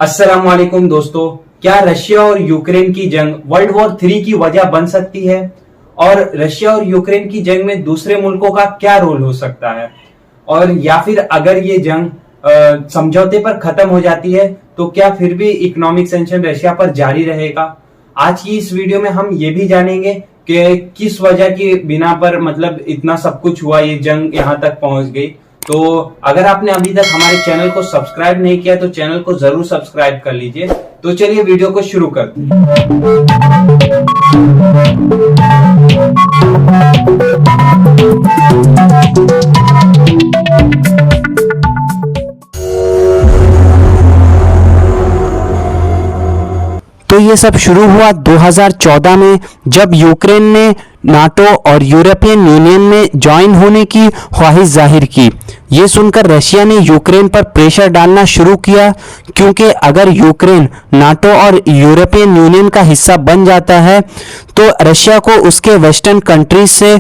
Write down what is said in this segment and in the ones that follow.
अस्सलाम वालेकुम दोस्तों। क्या रशिया और यूक्रेन की जंग वर्ल्ड वॉर 3 की वजह बन सकती है? और रशिया और यूक्रेन की जंग में दूसरे मुल्कों का क्या रोल हो सकता है? और या फिर अगर ये जंग समझौते पर खत्म हो जाती है तो क्या फिर भी इकोनॉमिक सैंक्शन रशिया पर जारी रहेगा? आज की इस वीडियो में हम ये भी जानेंगे कि किस वजह की बिना पर मतलब इतना सब कुछ हुआ, ये जंग यहाँ तक पहुंच गई। तो अगर आपने अभी तक हमारे चैनल को सब्सक्राइब नहीं किया तो चैनल को जरूर सब्सक्राइब कर लीजिए। तो चलिए वीडियो को शुरू करते हैं। तो ये सब शुरू हुआ 2014 में, जब यूक्रेन ने नाटो और यूरोपियन यूनियन में ज्वाइन होने की ख्वाहिश जाहिर की। ये सुनकर रशिया ने यूक्रेन पर प्रेशर डालना शुरू किया, क्योंकि अगर यूक्रेन नाटो और यूरोपियन यूनियन का हिस्सा बन जाता है तो रशिया को उसके वेस्टर्न कंट्रीज से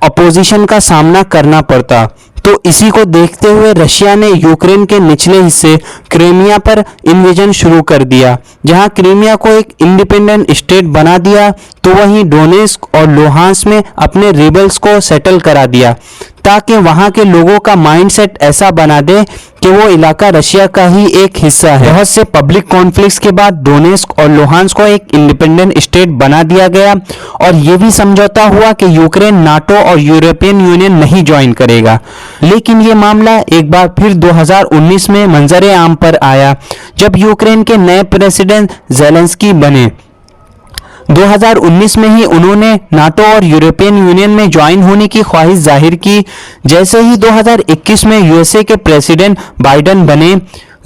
अपोजिशन का सामना करना पड़ता। तो इसी को देखते हुए रशिया ने यूक्रेन के निचले हिस्से क्रीमिया पर इन्वेजन शुरू कर दिया। जहां क्रीमिया को एक इंडिपेंडेंट स्टेट बना दिया तो वहीं डोनेस्क और लुहांस्क में अपने रिबल्स को सेटल करा दिया, ताकि वहां के लोगों का माइंडसेट ऐसा बना दे कि वो इलाका रशिया का ही एक हिस्सा है। बहुत से पब्लिक कॉन्फ्लिक्ट्स के बाद डोनेस्क और लुहांस्क को एक इंडिपेंडेंट स्टेट बना दिया गया और ये भी समझौता हुआ कि यूक्रेन नाटो और यूरोपियन यूनियन नहीं ज्वाइन करेगा। लेकिन ये मामला एक बार फिर 2019 में मंजरे आम पर आया, जब यूक्रेन के नए प्रेसिडेंट ज़ेलेंस्की बने। 2019 में ही उन्होंने नाटो और यूरोपियन यूनियन में ज्वाइन होने की ख्वाहिश जाहिर की। जैसे ही 2021 में यूएसए के प्रेसिडेंट बाइडेन बने,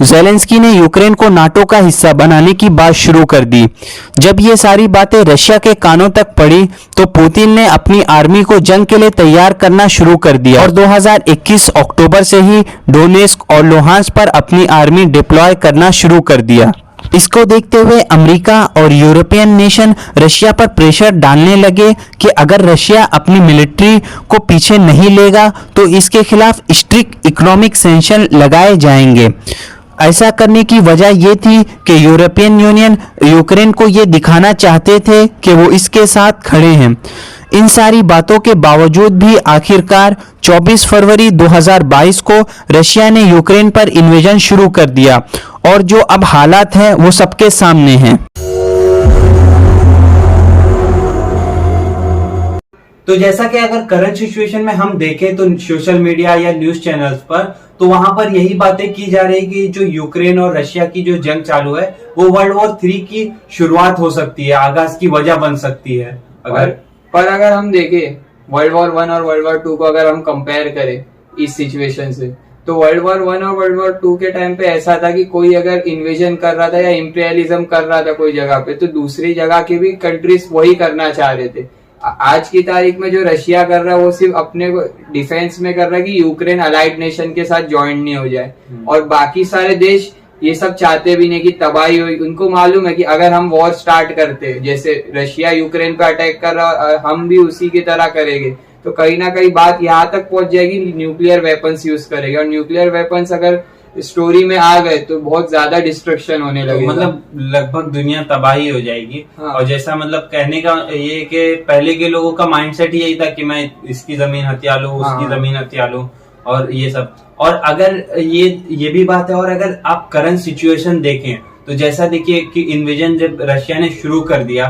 ज़ेलेंस्की ने यूक्रेन को नाटो का हिस्सा बनाने की बात शुरू कर दी। जब ये सारी बातें रशिया के कानों तक पड़ी तो पुतिन ने अपनी आर्मी को जंग के लिए तैयार करना शुरू कर दिया और 2021 अक्टूबर से ही डोनेस्क और लुहांस्क पर अपनी आर्मी डिप्लॉय करना शुरू कर दिया। इसको देखते हुए अमेरिका और यूरोपियन नेशन रशिया पर प्रेशर डालने लगे कि अगर रशिया अपनी मिलिट्री को पीछे नहीं लेगा तो इसके खिलाफ स्ट्रिक्ट इकोनॉमिक सैंक्शन लगाए जाएंगे। ऐसा करने की वजह यह थी कि यूरोपियन यूनियन यूक्रेन को यह दिखाना चाहते थे कि वो इसके साथ खड़े हैं। इन सारी बातों के बावजूद भी आखिरकार 24 फरवरी 2022 को रशिया ने यूक्रेन पर इन्वेजन शुरू कर दिया और जो अब हालात हैं वो सबके सामने हैं। तो जैसा कि अगर करंट सिचुएशन में हम देखें तो सोशल मीडिया या न्यूज चैनल्स पर तो वहां पर यही बातें की जा रही कि जो यूक्रेन और रशिया की जो जंग चालू है वो वर्ल्ड वॉर 3 की शुरुआत हो सकती है, आगाज की वजह बन सकती है। अगर हम देखें वर्ल्ड वॉर 1 और वर्ल्ड वॉर 2 को अगर हम कंपेयर करें इस सिचुएशन से, तो वर्ल्ड वॉर 1 और वर्ल्ड वॉर 2 के टाइम पे ऐसा था कि कोई अगर इन्वेजन कर रहा था या इंपीरियलिज्म कर रहा था कोई जगह पे, तो दूसरी जगह के भी कंट्रीज वही करना चाह रहे थे। आज की तारीख में जो रशिया कर रहा है वो सिर्फ अपने डिफेंस में कर रहा है कि यूक्रेन अलाइड नेशन के साथ ज्वाइन नहीं हो जाए, और बाकी सारे देश ये सब चाहते भी नहीं कि तबाही हुई। उनको मालूम है कि अगर हम वॉर स्टार्ट करते, जैसे रशिया यूक्रेन पर अटैक कर रहा, हम भी उसी की तरह करेंगे, तो कहीं ना कहीं बात यहाँ तक पहुंच जाएगी, न्यूक्लियर वेपन्स यूज करेंगे, और न्यूक्लियर वेपन्स अगर स्टोरी में आ गए तो बहुत ज्यादा डिस्ट्रक्शन होने लगे, तो मतलब लगभग दुनिया तबाही हो जाएगी। हाँ। और जैसा मतलब कहने का ये कि पहले के लोगों का माइंडसेट यही था कि मैं इसकी जमीन हथिया लूं, उसकी जमीन हथिया लूं और ये सब। और अगर ये भी बात है, और अगर आप करंट सिचुएशन देखें तो जैसा देखिए कि इन्वेजन जब रशिया ने शुरू कर दिया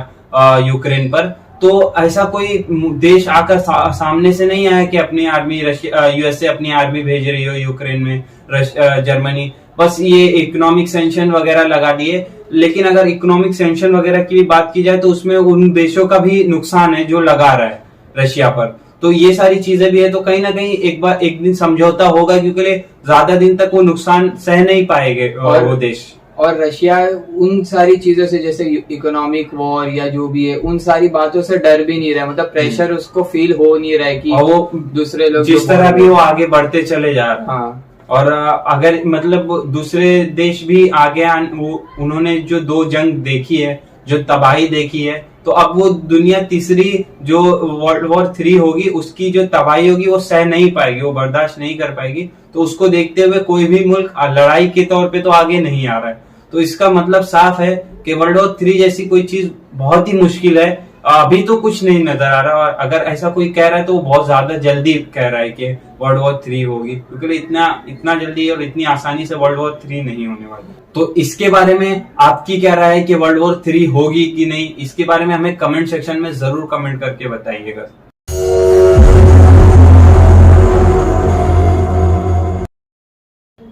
यूक्रेन पर, तो ऐसा कोई देश आकर सामने से नहीं आया कि अपनी आर्मी यूएसए अपनी आर्मी भेज रही हो यूक्रेन में, जर्मनी, बस ये इकोनॉमिक सैंक्शन वगैरह लगा दिए। लेकिन अगर इकोनॉमिक सैंक्शन वगैरह की भी बात की जाए तो उसमें उन देशों का भी नुकसान है जो लगा रहा है रशिया पर। तो ये सारी चीजें भी है, तो कहीं ना कहीं एक दिन समझौता होगा, क्योंकि ज्यादा दिन तक वो नुकसान सह नहीं पाएंगे वो देश। और रशिया उन सारी चीजों से, जैसे इकोनॉमिक वॉर या जो भी है, उन सारी बातों से डर भी नहीं रहा, मतलब प्रेशर उसको फील हो नहीं रहा है कि वो दूसरे लोग जिस तरह भी वो आगे बढ़ते चले जा रहे हैं। हाँ। और अगर मतलब दूसरे देश भी आगे उन्होंने जो 2 जंग देखी है, जो तबाही देखी है, तो अब वो दुनिया तीसरी जो वर्ल्ड वॉर 3 होगी उसकी जो तबाही होगी वो सह नहीं पाएगी, वो बर्दाश्त नहीं कर पाएगी। तो उसको देखते हुए कोई भी मुल्क लड़ाई के तौर पे तो आगे नहीं आ रहा है। तो इसका मतलब साफ है कि वर्ल्ड वॉर 3 जैसी कोई चीज बहुत ही मुश्किल है। अभी तो कुछ नहीं नजर आ रहा, और अगर ऐसा कोई कह रहा है तो वो बहुत ज्यादा जल्दी कह रहा है कि वर्ल्ड वॉर 3 होगी, क्योंकि इतना जल्दी और इतनी आसानी से वर्ल्ड वॉर 3 नहीं होने वाली। तो इसके बारे में आपकी क्या राय है कि वर्ल्ड वॉर 3 होगी कि नहीं, इसके बारे में हमें कमेंट सेक्शन में जरूर कमेंट करके बताइएगा।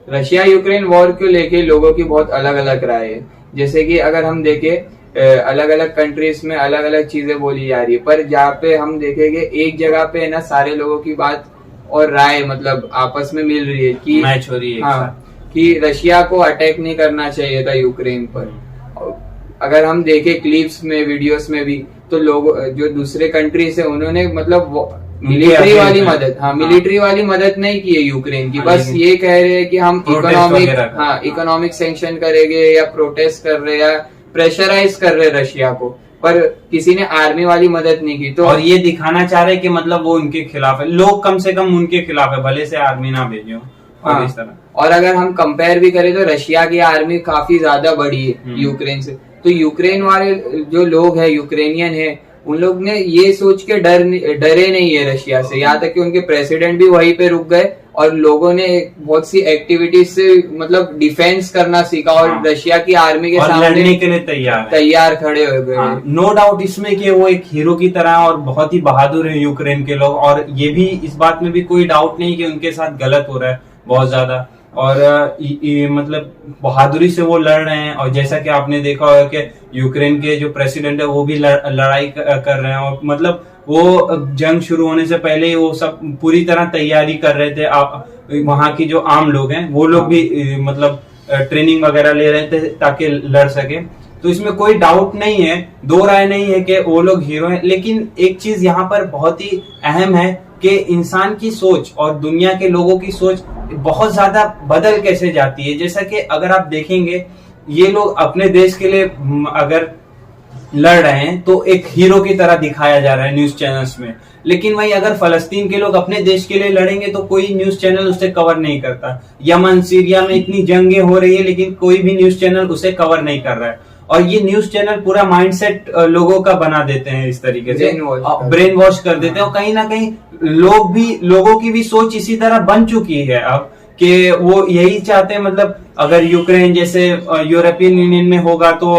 रशिया यूक्रेन वॉर को लेके लोगों की बहुत अलग अलग राय है। जैसे कि अगर हम देखें अलग अलग कंट्रीज में अलग अलग चीजें बोली जा रही है, पर जहाँ पे हम देखेंगे एक जगह पे ना सारे लोगों की बात और राय मतलब आपस में मिल रही है कि मैच हो रही है। हाँ, कि रशिया को अटैक नहीं करना चाहिए था यूक्रेन पर। अगर हम देखें क्लिप्स में वीडियोस में भी, तो लोग जो दूसरे कंट्रीज है उन्होंने मतलब मिलिट्री वाली मदद, मिलिट्री वाली मदद नहीं की है यूक्रेन की, बस ये कह रहे हैं कि हम इकोनॉमिक सैंक्शन करेंगे या प्रोटेस्ट कर रहे या प्रेशराइज कर रहे रशिया को, पर किसी ने आर्मी वाली मदद नहीं की। तो और ये दिखाना चाह रहे कि मतलब वो उनके खिलाफ है, लोग कम से कम उनके खिलाफ है, भले से आर्मी ना भेजो। और इस तरह, और अगर हम कंपेयर भी करें तो रशिया की आर्मी काफी ज्यादा बड़ी है यूक्रेन से। तो यूक्रेन वाले जो लोग है, यूक्रेनियन है, उन लोग ने ये सोच के डरे नहीं है रशिया से, यहाँ तक कि उनके प्रेसिडेंट भी वहीं पे रुक गए और लोगों ने बहुत सी एक्टिविटीज से मतलब डिफेंस करना सीखा और रशिया की आर्मी के सामने लड़ने के लिए तैयार खड़े हो गए। नो डाउट इसमें कि वो एक हीरो की तरह और बहुत ही बहादुर है यूक्रेन के लोग, और ये भी इस बात में भी कोई डाउट नहीं कि उनके साथ गलत हो रहा है बहुत ज्यादा, और मतलब बहादुरी से वो लड़ रहे हैं। और जैसा कि आपने देखा होगा कि यूक्रेन के जो प्रेसिडेंट है वो भी लड़ाई कर रहे हैं, और मतलब वो जंग शुरू होने से पहले ही वो सब पूरी तरह तैयारी कर रहे थे। आप वहां की जो आम लोग हैं वो लोग भी मतलब ट्रेनिंग वगैरह ले रहे थे ताकि लड़ सके। तो इसमें कोई डाउट नहीं है, दो राय नहीं है कि वो लोग हीरो हैं। लेकिन एक चीज यहाँ पर बहुत ही अहम है कि इंसान की सोच और दुनिया के लोगों की सोच बहुत ज्यादा बदल कैसे जाती है। जैसा कि अगर आप देखेंगे, ये लोग अपने देश के लिए अगर लड़ रहे हैं तो एक हीरो की तरह दिखाया जा रहा है न्यूज चैनल्स में, लेकिन वही अगर फलस्तीन के लोग अपने देश के लिए लड़ेंगे तो कोई न्यूज चैनल उसे कवर नहीं करता। यमन, सीरिया में इतनी जंगें हो रही है लेकिन कोई भी न्यूज चैनल उसे कवर नहीं कर रहा है। और ये न्यूज चैनल पूरा माइंडसेट लोगों का बना देते हैं, इस तरीके से ब्रेन वॉश कर देते हैं। और कहीं ना कहीं लोगों की भी सोच इसी तरह बन चुकी है अब कि वो यही चाहते हैं, मतलब अगर यूक्रेन जैसे यूरोपियन यूनियन में होगा तो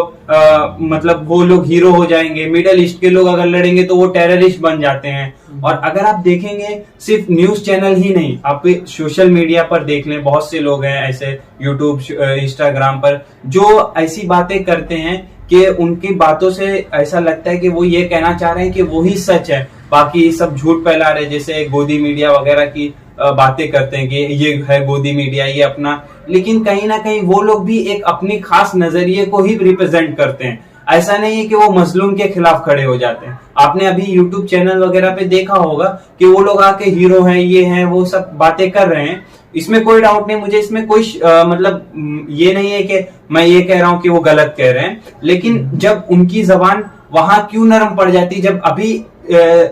मतलब वो लोग हीरो हो जाएंगे, मिडिल ईस्ट के लोग अगर लड़ेंगे तो वो टेररिस्ट बन जाते हैं। और अगर आप देखेंगे सिर्फ न्यूज चैनल ही नहीं, आप सोशल मीडिया पर देख लें, बहुत से लोग हैं ऐसे यूट्यूब, इंस्टाग्राम पर जो ऐसी बातें करते हैं कि उनकी बातों से ऐसा लगता है कि वो ये कहना चाह रहे हैं कि वही सच है, बाकी सब झूठ फैला रहे। जैसे गोदी मीडिया वगैरह की बातें करते हैं कि ये है गोदी मीडिया, ये अपना, लेकिन कहीं ना कहीं वो लोग भी एक अपनी खास नजरिए को ही रिप्रेजेंट करते हैं। ऐसा नहीं है कि वो मजलूम के खिलाफ खड़े हो जाते हैं। आपने अभी यूट्यूब चैनल वगैरह पे देखा होगा कि वो लोग आके हीरो हैं, ये हैं, वो सब बातें कर रहे हैं। इसमें कोई डाउट नहीं, मुझे इसमें कोई मतलब ये नहीं है कि मैं ये कह रहा हूं कि वो गलत कह रहे हैं, लेकिन जब उनकी जबान वहां क्यों नरम पड़ जाती, जब अभी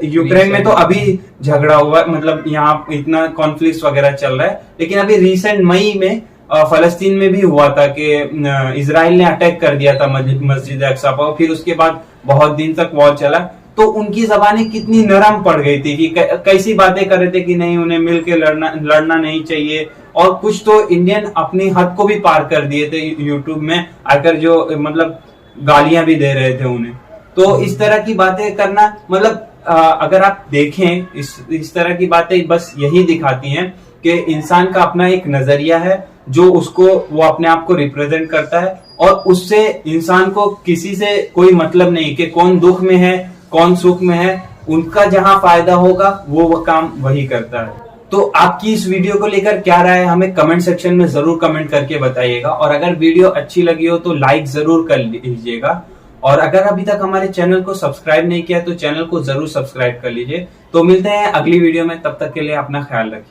यूक्रेन में तो अभी झगड़ा हुआ, मतलब यहाँ इतना कॉन्फ्लिक्ट वगैरह चल रहा है, लेकिन अभी रिसेंट मई में फलस्तीन में भी हुआ था कि इजराइल ने अटैक कर दिया था मस्जिद अक्सा पर, फिर उसके बाद बहुत दिन तक वॉर चला। तो उनकी जबानें कितनी नरम पड़ गई थी कि कैसी बातें कर रहे थे कि नहीं, उन्हें मिलकर लड़ना नहीं चाहिए। और कुछ तो इंडियन अपनी हद को भी पार कर दिए थे यूट्यूब में आकर, जो मतलब गालियां भी दे रहे थे उन्हें। तो इस तरह की बातें करना, मतलब अगर आप देखें इस तरह की बातें बस यही दिखाती हैं कि इंसान का अपना एक नजरिया है जो उसको वो अपने आप को रिप्रेजेंट करता है, और उससे इंसान को किसी से कोई मतलब नहीं कि कौन दुख में है कौन सुख में है। उनका जहां फायदा होगा वो काम वही करता है। तो आपकी इस वीडियो को लेकर क्या राय है, हमें कमेंट सेक्शन में जरूर कमेंट करके बताइएगा। और अगर वीडियो अच्छी लगी हो तो लाइक जरूर कर लीजिएगा, और अगर अभी तक हमारे चैनल को सब्सक्राइब नहीं किया तो चैनल को जरूर सब्सक्राइब कर लीजिए। तो मिलते हैं अगली वीडियो में, तब तक के लिए अपना ख्याल रखिए।